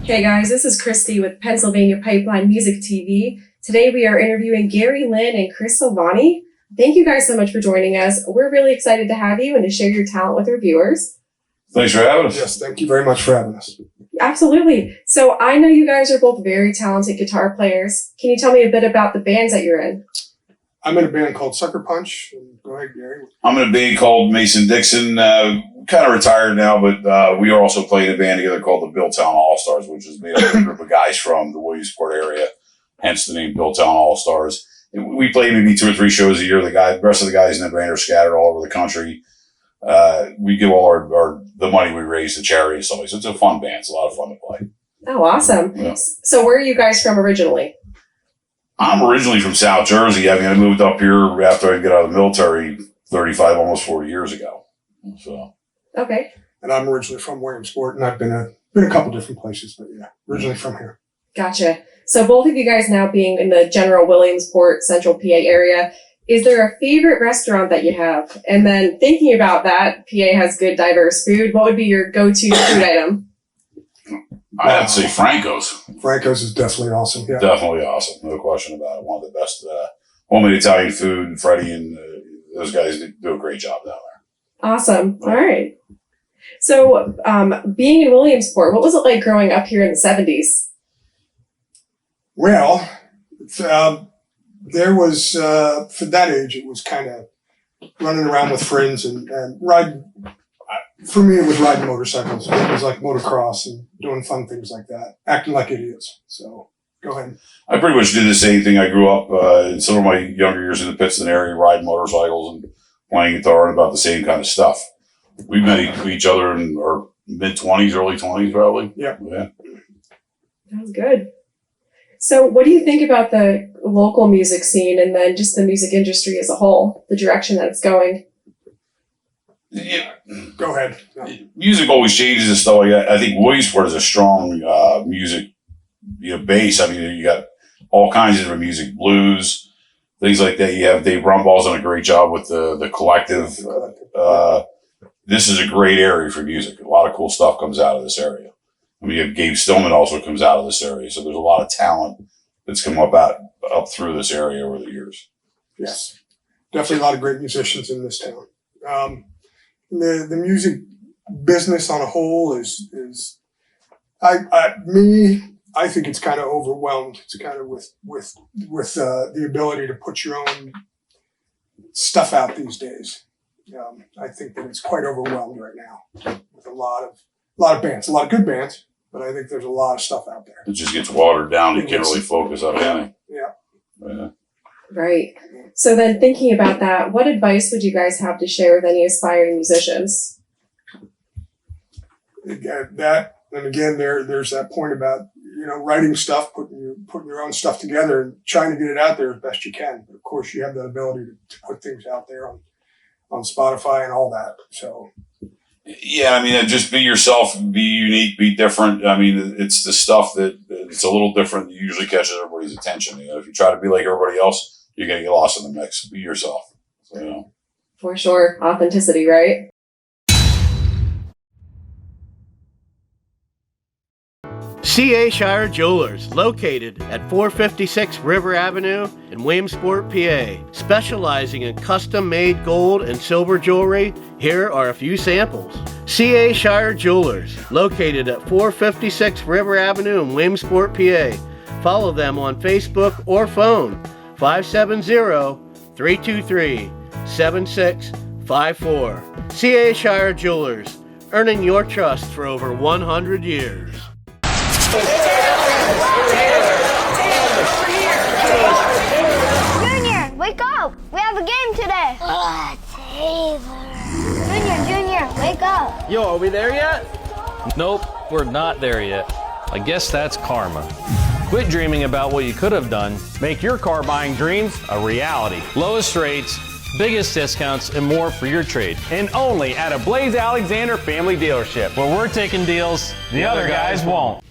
Hey guys, this is Christy with Pennsylvania Pipeline Music TV. Today we are interviewing Gary, Lynn, and Chris Silvagni. Thank you guys so much for joining us. We're really excited to have you and to share your talent with our viewers. Thanks for having us. Yes, thank you very much for having us. Absolutely. So I know you guys are both very talented guitar players. Can you tell me a bit about the bands that you're in? I'm in a band called Sucker Punch. Go ahead, Gary. I'm in a band called Mason Dixon. Kind of retired now, but we are also playing a band together called the Billtown All-Stars, which is made up of a group of guys from the Williamsport area, hence the name Billtown All-Stars. And we play maybe 2 or 3 shows a year. The rest of the guys in the band are scattered all over the country. We give all the money we raise to charity and stuff like that. So it's a fun band. It's a lot of fun to play. Oh, awesome. Yeah. So where are you guys from originally? I'm originally from South Jersey. I moved up here after I got out of the military 35, almost 40 years ago. So. Okay. And I'm originally from Williamsport, and I've been a couple different places, but yeah, originally from here. Gotcha. So both of you guys now being in the general Williamsport, Central PA area, is there a favorite restaurant that you have? And then thinking about that, PA has good diverse food. What would be your go-to food item? I have to say Franco's. Franco's is definitely awesome. Yeah. Definitely awesome. No question about it. One of the best homemade Italian food. Freddie and those guys do a great job down there. Awesome. All right. So being in Williamsport, what was it like growing up here in the 70s? Well, there was, for that age, it was kind of running around with friends and riding. For me, it was riding motorcycles. It was like motocross and doing fun things like that, acting like idiots. So go ahead. I pretty much did the same thing. I grew up in some of my younger years in the Pittston area, riding motorcycles and playing guitar and about the same kind of stuff. We met each other in our mid-20s, early 20s, probably. Yeah. That's good. So what do you think about the local music scene and then just the music industry as a whole, the direction that it's going? Yeah. Go ahead. Music always changes and stuff like that. I think Williamsport is a strong music base. You got all kinds of different music, blues, things like that. You have Dave Brumball's done a great job with the collective. This is a great area for music. A lot of cool stuff comes out of this area. You have Gabe Stillman also comes out of this area. So there's a lot of talent that's come up through this area over the years. Yes. Definitely a lot of great musicians in this town. The music business on a whole is I think it's kind of overwhelmed. It's kind of with the ability to put your own stuff out these days. I think that it's quite overwhelmed right now with a lot of bands, a lot of good bands, but I think there's a lot of stuff out there. It just gets watered down. You can't really focus on anything. Yeah. Right. So then thinking about that, what advice would you guys have to share with any aspiring musicians? There's that point about, writing stuff, putting your own stuff together and trying to get it out there as best you can. But of course you have that ability to put things out there on Spotify and all that. So yeah, just be yourself, be unique, be different. It's the stuff that it's a little different that usually catches everybody's attention. If you try to be like everybody else, you're going to get lost in the mix. Be yourself. For sure. Authenticity, right? C.A. Shire Jewelers, located at 456 River Avenue in Williamsport, PA. Specializing in custom-made gold and silver jewelry, here are a few samples. C.A. Shire Jewelers, located at 456 River Avenue in Williamsport, PA. Follow them on Facebook or phone 570-323-7654. C.A. Shire Jewelers, earning your trust for over 100 years. Junior, wake up! We have a game today! Junior, wake up! Yo, are we there yet? Nope, we're not there yet. I guess that's karma. Quit dreaming about what you could have done. Make your car buying dreams a reality. Lowest rates, biggest discounts, and more for your trade. And only at a Blaze Alexander family dealership, where we're taking deals the other guys won't.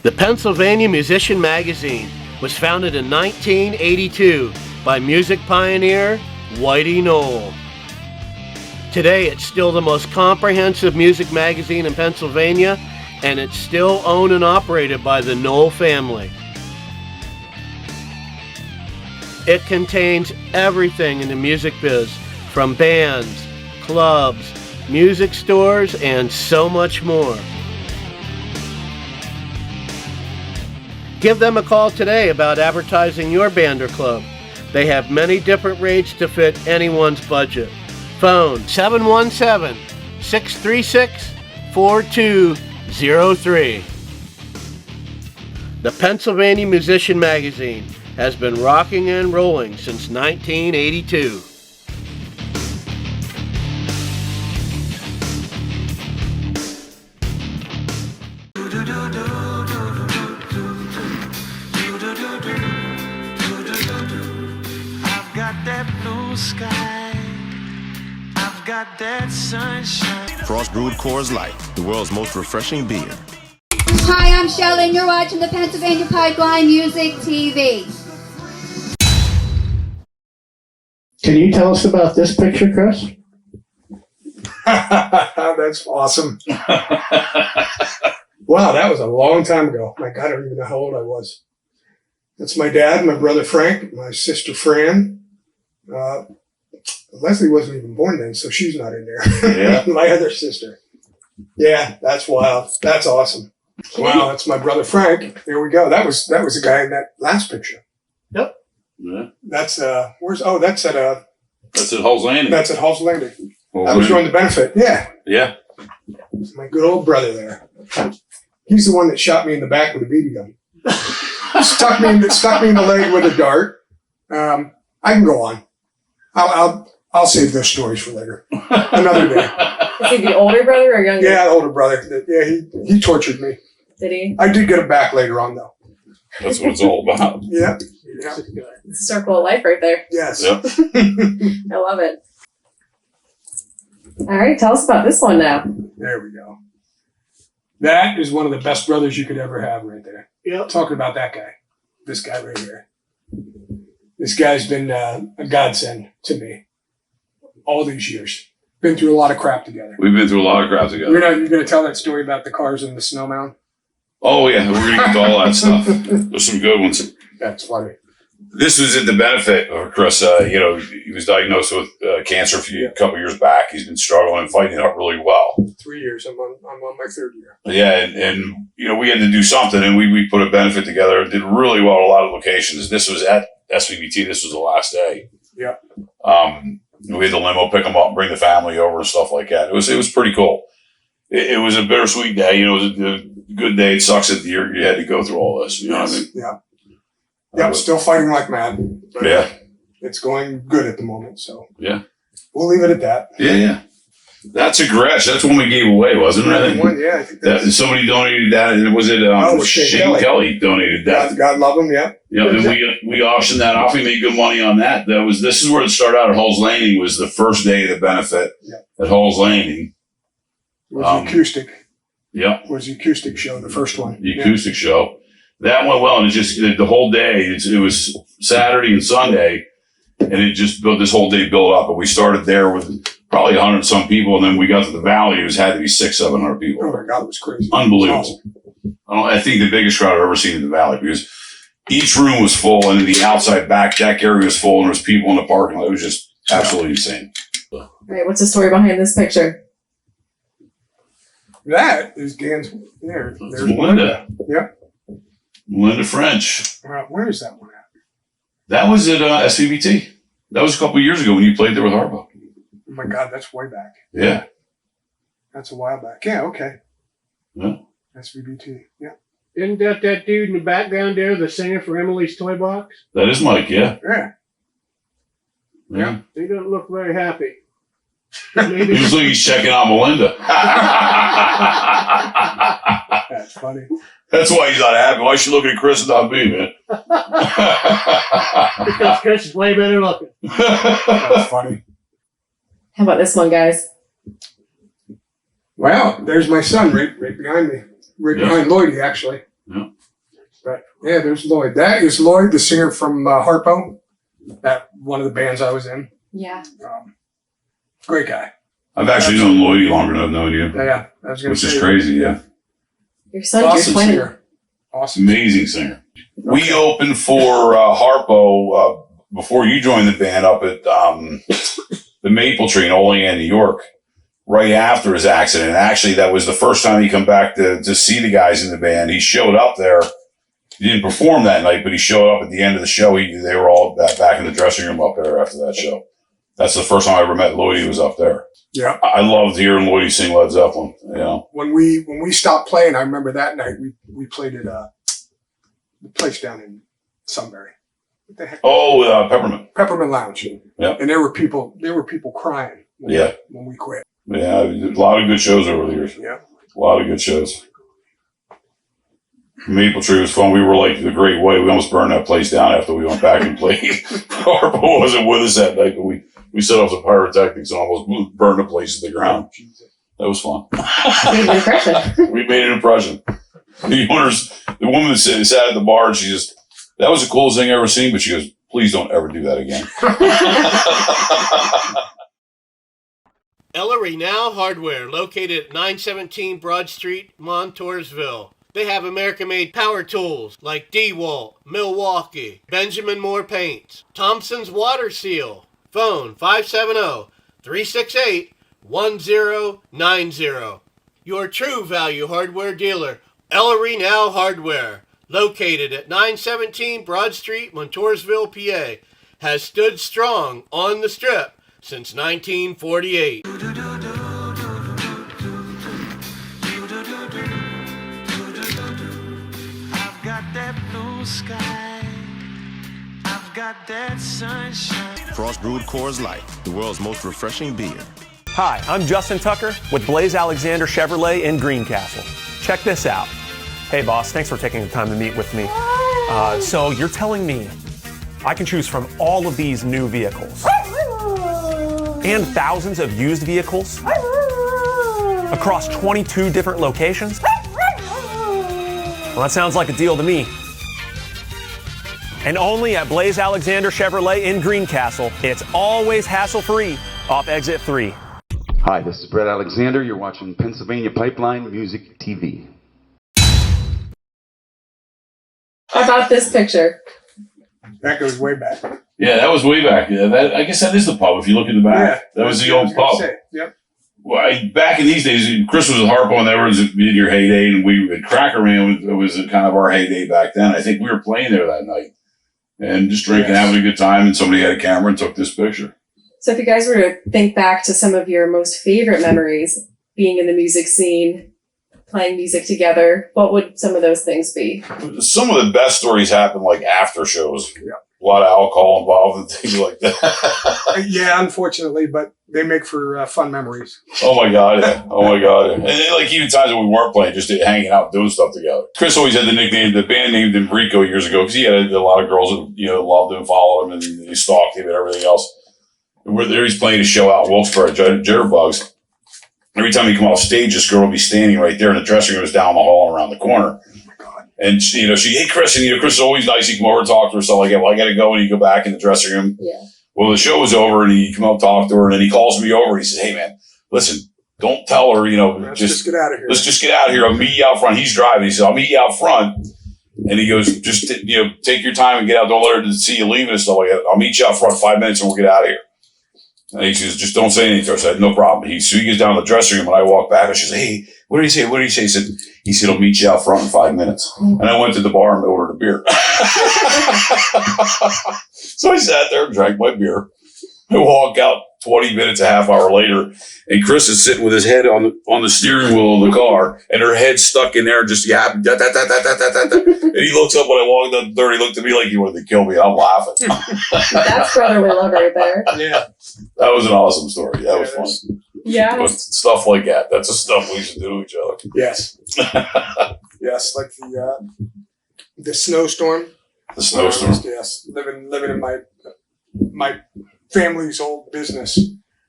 The Pennsylvania Musician Magazine was founded in 1982 by music pioneer Whitey Knoll. Today, it's still the most comprehensive music magazine in Pennsylvania and it's still owned and operated by the Knoll family. It contains everything in the music biz, from bands, clubs, music stores, and so much more. Give them a call today about advertising your band or club. They have many different rates to fit anyone's budget. Phone 717-636-4203. The Pennsylvania Musician Magazine has been rocking and rolling since 1982. Frost brewed Coors Light, the world's most refreshing beer. Hi, I'm Shelley, and you're watching the Pennsylvania Pipeline Music TV. Can you tell us about this picture, Chris? That's awesome. Wow, that was a long time ago. My God, I don't even know how old I was. That's my dad, my brother Frank, my sister Fran. Leslie wasn't even born then, so she's not in there. Yeah. My other sister. Yeah, that's wild. That's awesome. Wow, that's my brother Frank. There we go. That was the guy in that last picture. Yep. Yeah. That's that's at That's at Hall's Landing. That's at Hall's Landing. Hall's I was Landing. doing the benefit. Yeah. Yeah. My good old brother there. He's the one that shot me in the back with a BB gun. stuck me in the leg with a dart. I can go on. I'll save those stories for later. Another day. Is he the older brother or younger? Yeah, the older brother. Yeah, he tortured me. Did he? I did get him back later on though. That's what it's all about. Yeah. Yeah. It's a circle of life right there. Yes. Yep. I love it. All right, tell us about this one now. There we go. That is one of the best brothers you could ever have right there. Yep. Talking about that guy. This guy right here. This guy's been a godsend to me all these years. Been through a lot of crap together. We've been through a lot of crap together. You're going to tell that story about the cars in the snow mound? Oh, yeah. We're going to get to all that stuff. There's some good ones. That's funny. This was at the benefit of Chris. He was diagnosed with cancer a couple years back. He's been struggling and fighting it up really well. 3 years. I'm on my third year. Yeah, and we had to do something, and we put a benefit together and did really well at a lot of locations. This was at SVBT. This was the last day. Yeah. We had the limo pick them up and bring the family over and stuff like that. It was pretty cool. It was a bittersweet day. It was a good day. It sucks that you had to go through all this. You know what I mean? Yeah. Yeah, I'm still fighting like mad. But Yeah. It's going good at the moment, so. Yeah. We'll leave it at that. Yeah. That's a Gresh. That's one we gave away, wasn't it? I think Yeah, I think that's. somebody donated that. Was it Shane Kelly donated that? God love him, yeah. Yeah, and we auctioned that off. We made good money on that. This is where it started out at Hall's Landing. Was the first day of the benefit at Hall's Landing. It was acoustic. Yeah. It was the acoustic show, the first one. The acoustic show. That went well, and it just the whole day. It was Saturday and Sunday, and it just built this whole day built up. But we started there with probably 100 some people, and then we got to the valley. It had to be 600-700 people. Oh my God, it was crazy. Unbelievable. Awesome. I think the biggest crowd I've ever seen in the valley, because each room was full, and the outside back deck area was full, and there was people in the parking lot. It was just absolutely insane. All right, what's the story behind this picture? That is Dan's. There's Melinda. Yep. Melinda French. Where is that one at? That was at SVBT. That was a couple of years ago when you played there with Harpo. Oh my God, that's way back. Yeah. That's a while back. Yeah, okay. Yeah. SVBT. Yeah. Isn't that dude in the background there, the singer for Emily's Toy Box? That is Mike, yeah. Yeah. He doesn't look very happy. He looks like he's checking out Melinda. That's funny. That's why he's not happy. Why is she looking at Chris and not me, man? Because Chris is way better looking. That's funny. How about this one, guys? Wow, there's my son right behind me. Right behind Lloydie, actually. Yeah. But yeah, there's Lloyd. That is Lloyd, the singer from Harpo. That one of the bands I was in. Yeah. Great guy. I've actually known Lloydie longer than I've known you. Yeah, I was going to say. Which is crazy, yeah. Your son, Awesome your twin. singer. Awesome. Amazing singer. We opened for Harpo before you joined the band up at the Maple Tree in Olean, New York, right after his accident. And actually, that was the first time he come back to see the guys in the band. He showed up there. He didn't perform that night, but he showed up at the end of the show. They were all back in the dressing room up there after that show. That's the first time I ever met Lloydie was up there. Yeah. I loved hearing Lloydie sing Led Zeppelin. You know, When we stopped playing, I remember that night we played at the place down in Sunbury. What the heck? Oh, Peppermint Lounge. Yeah. And there were people crying when we quit. Yeah, a lot of good shows over the years. Yeah. A lot of good shows. Maple Tree was fun. We were like the Great Way. We almost burned that place down after we went back and played. Harpo wasn't with us that night, but we set off some pyrotechnics and almost burned the place to the ground. That was fun. Made an impression. We made an impression. The woman that sat at the bar, and that was the coolest thing I ever seen, but she goes, please don't ever do that again. Ellery Now Hardware, located at 917 Broad Street, Montoursville. They have American-made power tools like DeWalt, Milwaukee, Benjamin Moore Paints, Thompson's Water Seal. Phone 570-368-1090. Your true value hardware dealer, Ellery Now Hardware, located at 917 Broad Street, Montoursville, PA, has stood strong on the Strip since 1948. Sky. I've got that sunshine. Frost brewed Coors Light, the world's most refreshing beer. Hi, I'm Justin Tucker with Blaze Alexander Chevrolet in Greencastle. Check this out. Hey boss, thanks for taking the time to meet with me. So you're telling me I can choose from all of these new vehicles and thousands of used vehicles across 22 different locations? Well, that sounds like a deal to me. And only at Blaze Alexander Chevrolet in Greencastle, it's always hassle-free off exit 3. Hi, this is Brett Alexander. You're watching Pennsylvania Pipeline Music TV. How about this picture? That goes way back. Yeah, that was way back. Yeah, I guess that is the pub if you look in the back. That was the old pub. Yep. Well, back in these days, Chris was at Harpo and that was in your heyday, and we at Cracker Man, it was kind of our heyday back then. I think we were playing there that night and just drinking, having a good time, and somebody had a camera and took this picture. So if you guys were to think back to some of your most favorite memories being in the music scene, playing music together, what would some of those things be? Some of the best stories happen like after shows. Yeah. A lot of alcohol involved and things like that. Yeah, unfortunately, but they make for fun memories. Oh my God, yeah. Oh my God. And like even times when we weren't playing, just hanging out, doing stuff together. Chris always had the band named him Rico years ago because he had a lot of girls that, loved him, followed him, and they stalked him and everything else. And we're there, he's playing a show out in Wilkes-Barre, Jitterbugs. Every time he come off stage, this girl would be standing right there, and the dressing room was down the hall around the corner. And she, hey Chris, and Chris is always nice. He'd come over and talk to her, so like, well, I got to go, and he'd go back in the dressing room. Yeah. Well, the show was over, and he come up, talk to her, and then he calls me over. And he says, "Hey man, listen, don't tell her, Let's just get out of here. Let's just get out of here. I'll meet you out front." He's driving. He says, "I'll meet you out front." And he goes, "Just take your time and get out. Don't let her see you leaving and stuff like that. I'll meet you out front 5 minutes, and we'll get out of here." And he says, "Just don't say anything to her." I said, "No problem." So he gets down to the dressing room, and I walk back, and she says, "Hey, what did he say? What did he say?" He said, "I'll meet you out front in 5 minutes." And I went to the bar and ordered a beer. So I sat there and drank my beer. I walk out 20 minutes, a half hour later, and Chris is sitting with his head on the steering wheel of the car, and her head stuck in there, just yapping. Da, da, da, da, da, da, da. And he looks up when I walked up the door. He looked at me like he wanted to kill me. I'm laughing. That's brotherly love right there. Yeah. That was an awesome story. That was funny. Yeah. But stuff like that. That's the stuff we used to do to each other. Yes. Yes, like the snowstorm. The snowstorm. Yes, living in my family's old business.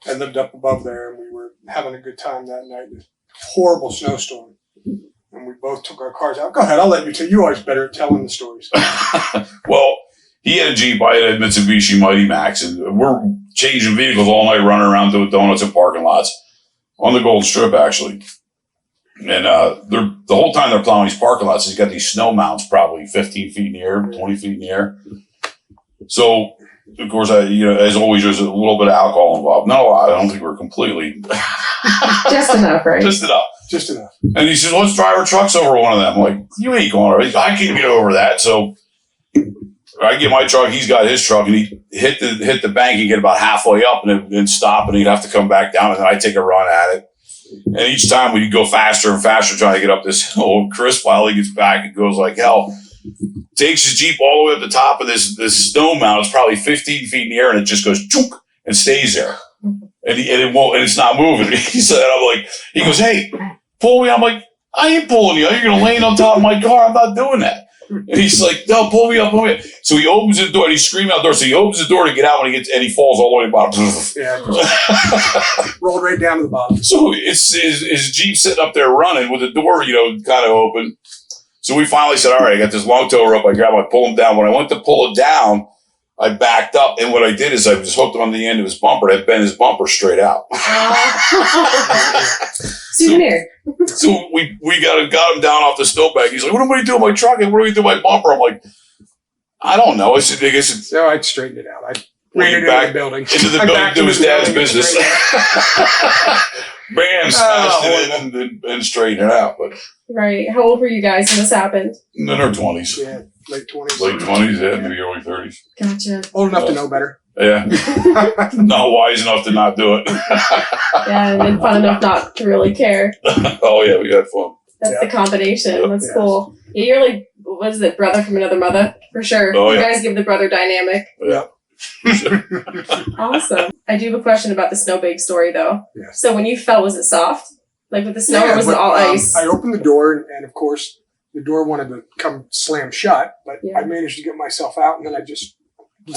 I lived up above there, and we were having a good time that night. This horrible snowstorm, and we both took our cars out. Go ahead, I'll let you tell. You always better at telling the stories. Well, he had a Jeep, I had a Mitsubishi Mighty Max, and we're changing vehicles all night, running around doing donuts in parking lots on the Golden Strip, actually. And they're the whole time they're plowing these parking lots, he's got these snow mounts probably 15 feet in the air, 20 feet in the air. So, of course, as always, there's a little bit of alcohol involved. Not a lot. I don't think we're completely. Just enough, right? Just enough. Just enough. And he says, let's drive our trucks over one of them. I'm like, you ain't going over. I can't get over that. So I get my truck. He's got his truck, and he hit the bank and get about halfway up and then stop, and he'd have to come back down, and then I take a run at it. And each time we'd go faster and faster trying to get up this hill. Chris finally gets back and goes like hell. Takes his Jeep all the way up the top of this snow mountain. It's probably 15 feet in the air, and it just goes chook and stays there. And it won't, and it's not moving. He said, he goes, hey, pull me. I'm like, I ain't pulling you. You're going to land on top of my car. I'm not doing that. And he's like, no, pull me up, pull me up. So he opens the door, and he's screaming out the door. So he opens the door to get out when he falls all the way to the bottom. Yeah, rolled right down to the bottom. So it's his Jeep sitting up there running with the door, kind of open. So we finally said, all right, I got this long tow rope. I grab him, I pull him down. When I went to pull it down, I backed up. And what I did is I just hooked him on the end of his bumper. I bent his bumper straight out. Souvenir. So we got him down off the snowbank. He's like, what am I doing with my truck? And what do we do with my bumper? I'm like, I don't know. I guess it's. So I'd straighten it out. I ran it into the building. Into the building to his dad's business. Bam, smashed it in and straightened it out. But right. How old were you guys when this happened? In their 20s. Yeah, late 20s. Late 20s, yeah, maybe early 30s. Gotcha. Old enough to know better. Yeah. Not wise enough to not do it. Yeah, and fun enough not to really care. Oh, yeah, we had fun. That's the combination. That's cool. Yeah, you're like, what is it, brother from another mother? For sure. Oh, you yeah. guys give the brother dynamic. Yeah. Awesome. I do have a question about the snowbank story, though. Yeah. So when you fell, was it soft? Like with the snow, or was it all ice? I opened the door, and of course, the door wanted to come slam shut, but I managed to get myself out, and then I just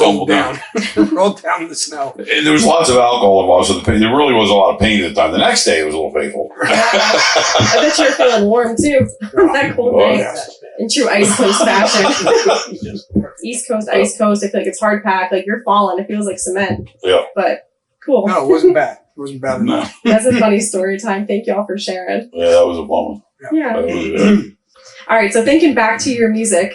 rolled down. Rolled down in the snow. And there was lots of alcohol involved, so the pain. There really was a lot of pain at the time. The next day, it was a little painful. I bet you were feeling warm, too. That cold day. Yeah. In true Ice Coast fashion. East Coast, Ice Coast, I feel like it's hard packed. Like you're falling. It feels like cement. Yeah. But cool. No, it wasn't bad. It wasn't bad at all. That's a funny story time. Thank y'all for sharing. Yeah, that was a fun one. Yeah. That was good. All right. So thinking back to your music,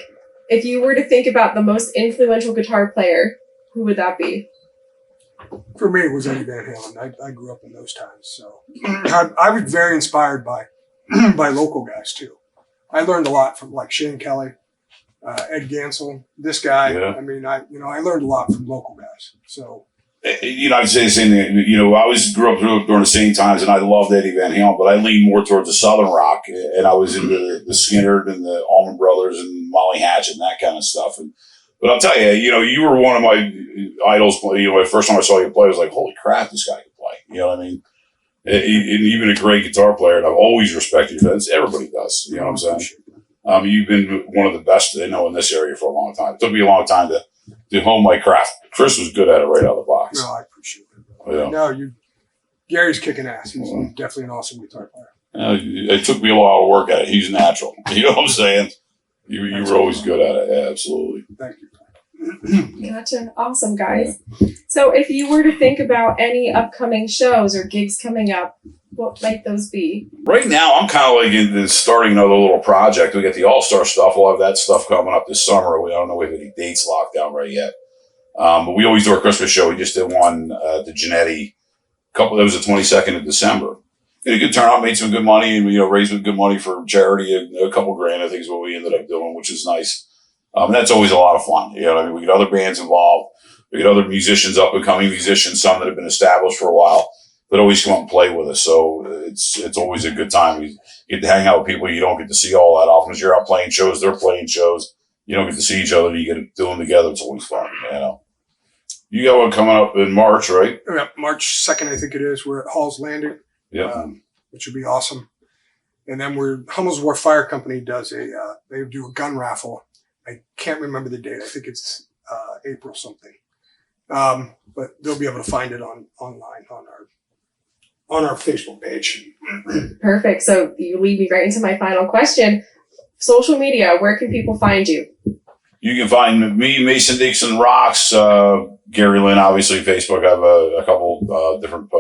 if you were to think about the most influential guitar player, who would that be? For me, it was Eddie Van Halen. I grew up in those times, so I was very inspired by by local guys too. I learned a lot from like Shane Kelly, Ed Gansel, this guy. Yeah. I mean, I learned a lot from local guys. So I'd say the same thing. I grew up during the same times, and I loved Eddie Van Halen, but I leaned more towards the Southern rock, and I was into the Skinner and the Allman Brothers and Molly Hatchet and that kind of stuff. But I'll tell you, you were one of my idols. The first time I saw you play, I was like, holy crap, this guy can play. You know what I mean? And even a great guitar player, and I've always respected you. Everybody does. You know what I'm saying? You've been one of the best I know in this area for a long time. It took me a long time to hone my craft. Chris was good at it right out of the box. no, I appreciate it. Yeah. No, Gary's kicking ass. He's definitely an awesome guitar player. It took me a while to work at it. He's natural. You know what I'm saying? You were always good at it. Yeah, absolutely. Thank you. Gotcha. Awesome, guys. So if you were to think about any upcoming shows or gigs coming up, what might those be? Right now, I'm kind of like starting another little project. We got the All-Star stuff. We'll have that stuff coming up this summer. I don't know if any dates locked down right yet. But we always do our Christmas show. We just did one, the Genetti. That was the 22nd of December. Did a good turnout, made some good money, and raised good money for charity. A couple grand, I think, is what we ended up doing, which is nice. And that's always a lot of fun. You know what I mean? We get other bands involved. We get other musicians, up and coming musicians, some that have been established for a while, that always come up and play with us. So it's always a good time. You get to hang out with people you don't get to see all that often. As you're out playing shows, they're playing shows. You don't get to see each other. You get to do them together. It's always fun. You got one coming up in March, right? Yeah, March 2nd, I think it is. We're at Hall's Landing. Yeah. Which would be awesome. And then Hummel's War Fire Company does they do a gun raffle. I can't remember the date. I think it's April something. But they'll be able to find it online on our Facebook page. Perfect. So you lead me right into my final question. Social media, where can people find you? You can find me, Mason Dixon Rocks, Gary Lynn, obviously Facebook. I have a couple different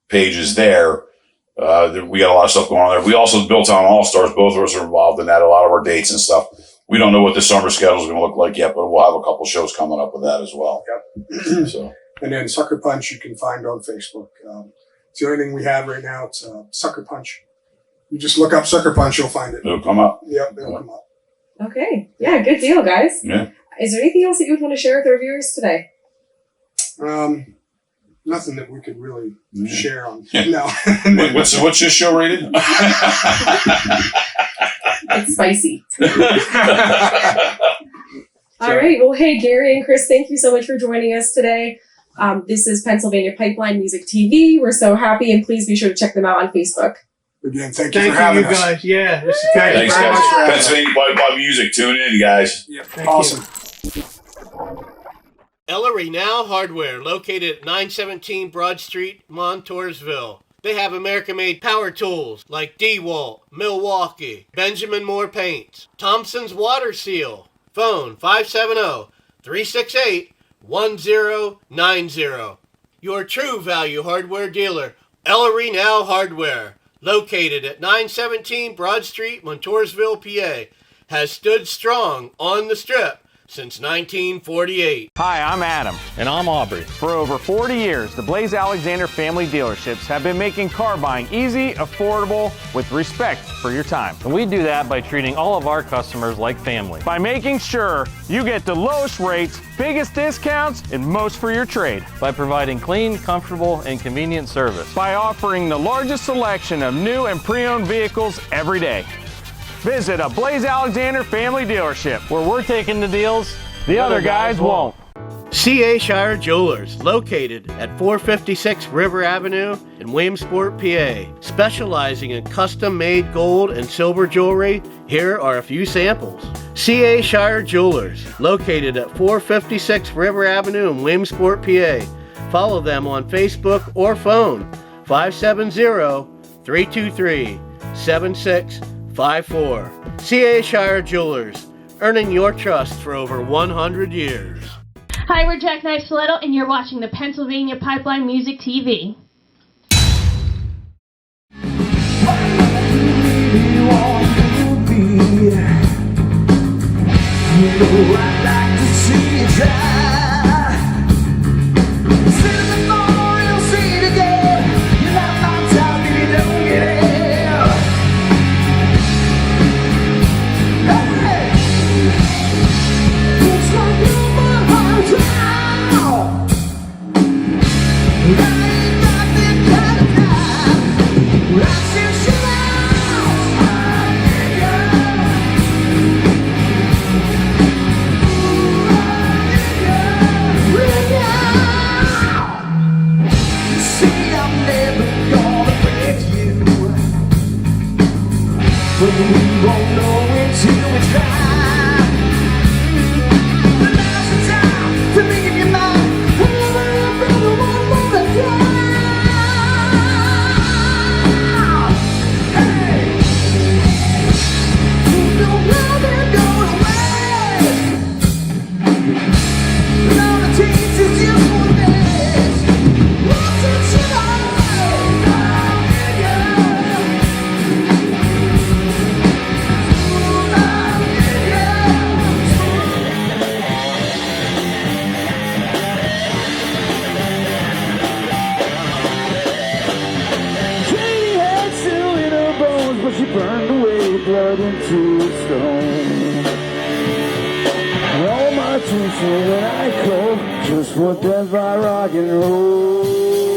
pages there. We got a lot of stuff going on there. We also built on All-Stars. Both of us are involved in that, a lot of our dates and stuff. We don't know what the summer schedule is going to look like yet, but we'll have a couple shows coming up with that as well. Yep. So. And then Sucker Punch you can find on Facebook. It's the only thing we have right now. It's Sucker Punch. You just look up Sucker Punch, you'll find it. It'll come up. Yep, it'll come up. Okay. Yeah, good deal, guys. Yeah. Is there anything else that you would want to share with our viewers today? Nothing that we could really share on. Yeah. No. What's this show rated? It's spicy. All right. Well, hey, Gary and Chris, thank you so much for joining us today. This is Pennsylvania Pipeline Music TV. We're so happy, and please be sure to check them out on Facebook. Again, thank you for having us. Guys. Yeah. This is Thanks, guys. Pennsylvania Pipeline Music. Tune in, guys. Yeah, awesome. Ellery Now Hardware, located at 917 Broad Street, Montoursville. They have American-made power tools like DeWalt, Milwaukee, Benjamin Moore Paints, Thompson's Water Seal. Phone 570-368-1090. Your true value hardware dealer, Ellery Now Hardware, located at 917 Broad Street, Montoursville, PA, has stood strong on the Strip since 1948. Hi, I'm Adam. And I'm Aubrey. For over 40 years, the Blaze Alexander family dealerships have been making car buying easy, affordable, with respect for your time. And we do that by treating all of our customers like family. By making sure you get the lowest rates, biggest discounts, and most for your trade. By providing clean, comfortable, and convenient service. By offering the largest selection of new and pre-owned vehicles every day. Visit a Blaze Alexander family dealership Where we're taking the deals the other guys won't. C.A. Shire Jewelers, located at 456 River Avenue in Williamsport, PA. Specializing in custom-made gold and silver jewelry, here are a few samples. C.A. Shire Jewelers, located at 456 River Avenue in Williamsport, PA. Follow them on Facebook or phone 570-323-7654. C.A. Shire Jewelers, earning your trust for over 100 years. Hi, we're Jack Knight Stiletto, and you're watching the Pennsylvania Pipeline Music TV. When I call, just what that rock and roll.